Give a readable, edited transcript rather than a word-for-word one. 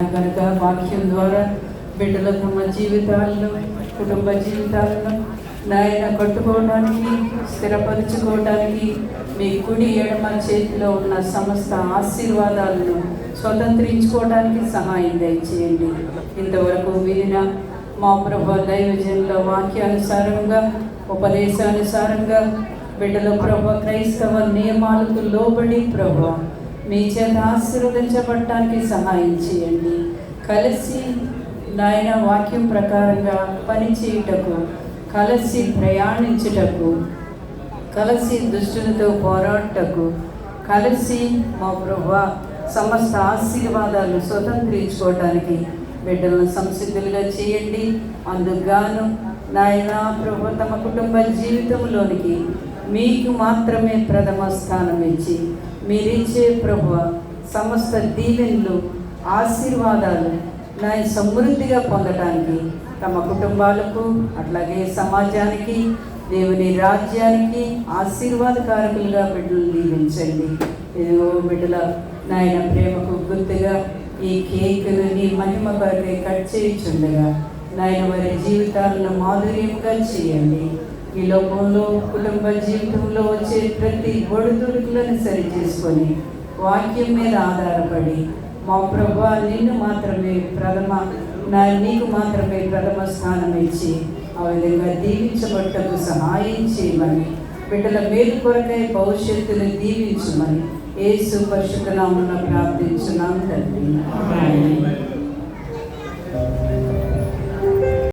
కనుక వాక్యం ద్వారా బిడ్డల తమ జీవితాలను, కుటుంబ జీవితాలను నాయన కట్టుకోవడానికి, స్థిరపరుచుకోవడానికి మీ కుడి ఎడమ చేతిలో ఉన్న సమస్త ఆశీర్వాదాలను స్వతంత్రించుకోవడానికి సహాయం దయచేయండి. ఇంతవరకు వినిన మా ప్రభు దైవజనుల వాక్యానుసారంగా, ఉపదేశానుసారంగా బిడ్డల ప్రభు క్రైస్తవ నియమాలకు లోబడి ప్రభు మీ చేత ఆశీర్వదించబడటానికి సహాయం చేయండి. కలిసి నాయన వాక్యం ప్రకారంగా పనిచేయుటకు, కలిసి ప్రయాణించుటకు, కలిసి దుష్టులతో పోరాటకు, కలిసి మా ప్రభువా సమస్త ఆశీర్వాదాలు స్వతంత్రించుకోవడానికి బిడ్డలను సంసిద్ధులుగా చేయండి. అందుకుగాను నాయన ప్రభు తమ కుటుంబ జీవితంలోనికి మీకు మాత్రమే ప్రథమ స్థానం ఇచ్చి మీరిచ్చే ప్రభువ సమస్త దీవెనలు, ఆశీర్వాదాలు నాయన సమృద్ధిగా పొందడానికి తమ కుటుంబాలకు, అట్లాగే సమాజానికి, దేవుని రాజ్యానికి ఆశీర్వాదకారకులుగా బిడ్డలు దీవించండి. ఇదిగో బిడ్డల నాయన ప్రేమకు గుర్తుగా ఈ కేకును నీ మహిమ కొరకై కట్ చేయించుండగా నాయన వారి జీవితాలను మాధుర్యంగా చేయండి. ఈ లోకంలో కుటుంబ జీవితంలో వచ్చే ప్రతి ఒడిదుడుకులను సరి చేసుకొని వాక్యం మీద ఆధారపడి మా ప్రభువా నీకు మాత్రమే ప్రథమ స్థానం ఇచ్చి ఆ విధంగా దీవించబట్టకు సహాయం చేయమని, బిడ్డల మేలు కొరకై భవిష్యత్తును దీవించమని యేసు పరిశుద్ధ నామమున ప్రార్థించున్నాం తండ్రి.